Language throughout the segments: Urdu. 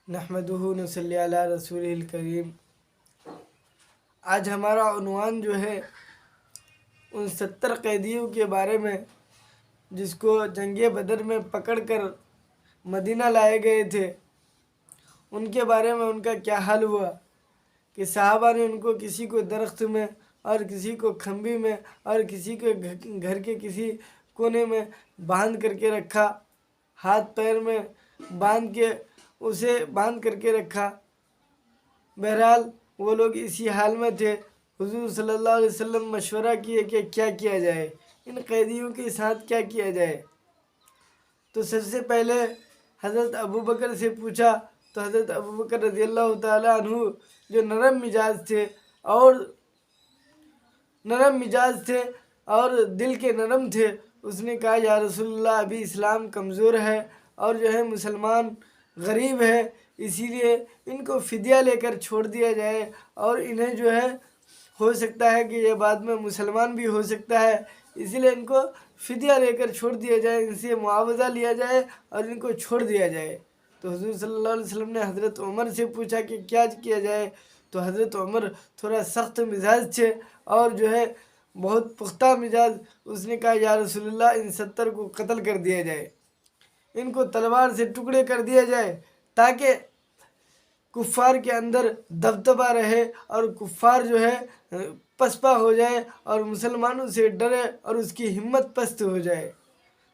نحمدہ نصلی علی رسول الکریم۔ آج ہمارا عنوان جو ہے ان 70 قیدیوں کے بارے میں جس کو جنگ بدر میں پکڑ کر مدینہ لائے گئے تھے، ان کے بارے میں ان کا کیا حال ہوا کہ صحابہ نے ان کو کسی کو درخت میں اور کسی کو کھمبی میں اور کسی کو گھر کے کسی کونے میں باندھ کر کے رکھا، ہاتھ پیر میں باندھ کر کے رکھا۔ بہرحال وہ لوگ اسی حال میں تھے۔ حضور صلی اللہ علیہ وسلم مشورہ کیے کہ کیا کیا جائے، ان قیدیوں کے ساتھ کیا کیا جائے۔ تو سب سے پہلے حضرت ابوبکر سے پوچھا، تو حضرت ابوبکر رضی اللہ تعالیٰ عنہ جو نرم مزاج تھے اور دل کے نرم تھے، اس نے کہا یا رسول اللہ ابھی اسلام کمزور ہے اور جو ہے مسلمان غریب ہے، اسی لیے ان کو فدیہ لے کر چھوڑ دیا جائے، اور انہیں جو ہے ہو سکتا ہے کہ یہ بعد میں مسلمان بھی ہو سکتا ہے، اسی لیے ان کو فدیہ لے کر چھوڑ دیا جائے، ان سے معاوضہ لیا جائے اور ان کو چھوڑ دیا جائے۔ تو حضور صلی اللہ علیہ وسلم نے حضرت عمر سے پوچھا کہ کیا کیا جائے، تو حضرت عمر تھوڑا سخت مزاج تھے اور جو ہے بہت پختہ مزاج، اس نے کہا یا رسول اللہ ان 70 کو قتل کر دیا جائے، ان کو تلوار سے ٹکڑے کر دیا جائے تاکہ کفار کے اندر دبدبہ رہے اور کفار جو ہے پسپا ہو جائے اور مسلمانوں سے ڈرے اور اس کی ہمت پست ہو جائے۔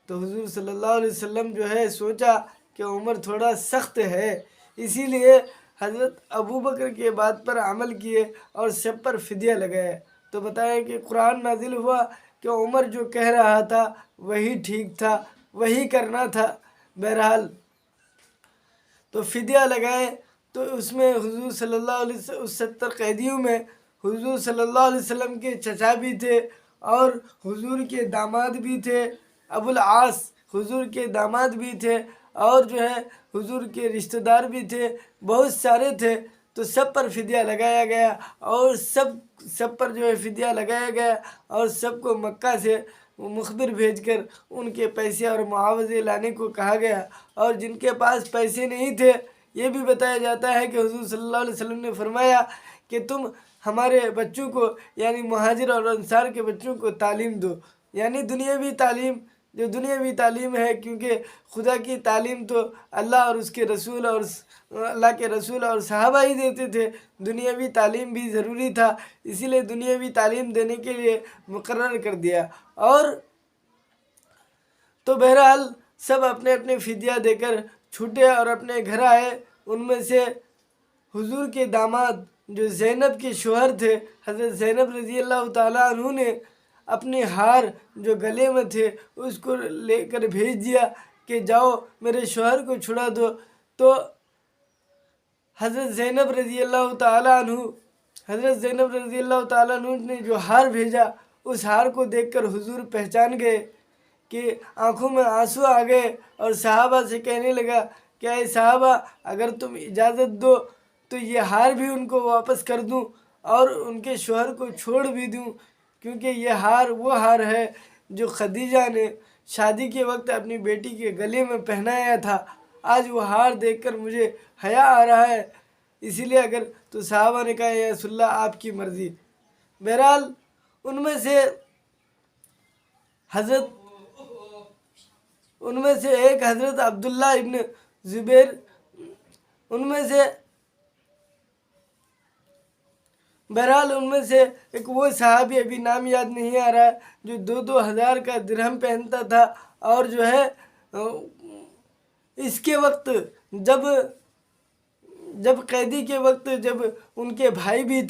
تو حضور صلی اللہ علیہ وسلم جو ہے سوچا کہ عمر تھوڑا سخت ہے، اسی لیے حضرت ابوبکر کے بات پر عمل کیے اور سب پر فدیہ لگائے۔ تو بتایا کہ قرآن نازل ہوا کہ عمر جو کہہ رہا تھا وہی ٹھیک تھا، وہی کرنا تھا۔ بہرحال تو فدیہ لگائے، تو اس میں حضور صلی اللہ علیہ وسلم اس 70 قیدیوں میں حضور صلی اللہ علیہ وسلم کے چچا بھی تھے اور حضور کے داماد بھی تھے، ابو العاص حضور کے داماد بھی تھے، اور جو ہے حضور کے رشتہ دار بھی تھے، بہت سارے تھے۔ تو سب پر فدیہ لگایا گیا اور سب پر جو ہے فدیہ لگایا گیا اور سب کو مکہ سے مخبر بھیج کر ان کے پیسے اور معاوضے لانے کو کہا گیا، اور جن کے پاس پیسے نہیں تھے یہ بھی بتایا جاتا ہے کہ حضور صلی اللہ علیہ وسلم نے فرمایا کہ تم ہمارے بچوں کو یعنی مہاجر اور انصار کے بچوں کو تعلیم دو، یعنی دنیاوی تعلیم، جو دنیاوی تعلیم ہے، کیونکہ خدا کی تعلیم تو اللہ اور اس کے رسول اور اللہ کے رسول اور صحابہ ہی دیتے تھے، دنیاوی تعلیم بھی ضروری تھا، اسی لیے دنیاوی تعلیم دینے کے لیے مقرر کر دیا۔ اور تو بہرحال سب اپنے اپنے فدیہ دے کر چھوٹے اور اپنے گھر آئے۔ ان میں سے حضور کے داماد جو زینب کے شوہر تھے، حضرت زینب رضی اللہ تعالیٰ عنہ نے اپنے ہار جو گلے میں تھے اس کو لے کر بھیج دیا کہ جاؤ میرے شوہر کو چھڑا دو۔ تو حضرت زینب رضی اللہ تعالیٰ عنہ نے جو ہار بھیجا، اس ہار کو دیکھ کر حضور پہچان گئے کہ آنکھوں میں آنسو آ گئے، اور صحابہ سے کہنے لگا کہ اے صحابہ اگر تم اجازت دو تو یہ ہار بھی ان کو واپس کر دوں اور ان کے شوہر کو چھوڑ بھی دوں، کیونکہ یہ ہار وہ ہار ہے جو خدیجہ نے شادی کے وقت اپنی بیٹی کے گلے میں پہنایا تھا۔ آج وہ ہار دیکھ کر مجھے حیا آ رہا ہے، اسی لیے اگر تو صحابہ نے کہا یا رسول اللہ آپ کی مرضی۔ بہرحال ان میں سے ایک حضرت عبداللہ ابن زبیر، بہرحال ان میں سے ایک وہ صحابی، ابھی نام یاد نہیں آ رہا ہے، جو 2,000 کا درہم پہنتا تھا، اور جو ہے اس کے وقت جب قیدی کے وقت جب ان کے بھائی بھی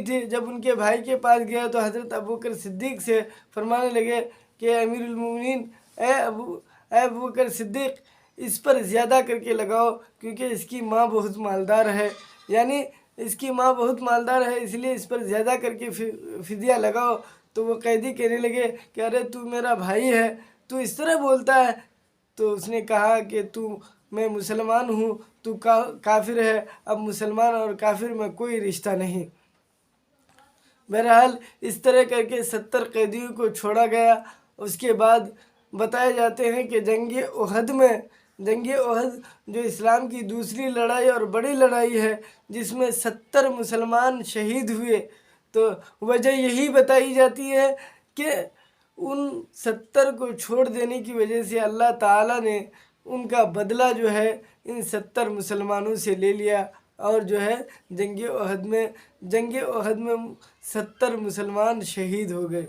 تھے، جب ان کے بھائی کے پاس گیا تو حضرت ابوبکر صدیق سے فرمانے لگے کہ امیر المومنین، اے ابوبکر صدیق اس پر زیادہ کر کے لگاؤ، کیونکہ اس کی ماں بہت مالدار ہے، یعنی اس کی ماں بہت مالدار ہے، اس لیے اس پر زیادہ کر کے فدیہ لگاؤ۔ تو وہ قیدی کہنے لگے کہ ارے تو میرا بھائی ہے، تو اس طرح بولتا ہے؟ تو اس نے کہا کہ میں مسلمان ہوں، تو کافر ہے، اب مسلمان اور کافر میں کوئی رشتہ نہیں۔ بہرحال اس طرح کر کے 70 قیدیوں کو چھوڑا گیا۔ اس کے بعد بتائے جاتے ہیں کہ جنگ احد میں جنگ احد جو اسلام کی دوسری لڑائی اور بڑی لڑائی ہے جس میں 70 مسلمان شہید ہوئے، تو وجہ یہی بتائی جاتی ہے کہ ان 70 کو چھوڑ دینے کی وجہ سے اللہ تعالیٰ نے ان کا بدلہ جو ہے ان 70 مسلمانوں سے لے لیا، اور جو ہے جنگ احد میں 70 مسلمان شہید ہو گئے۔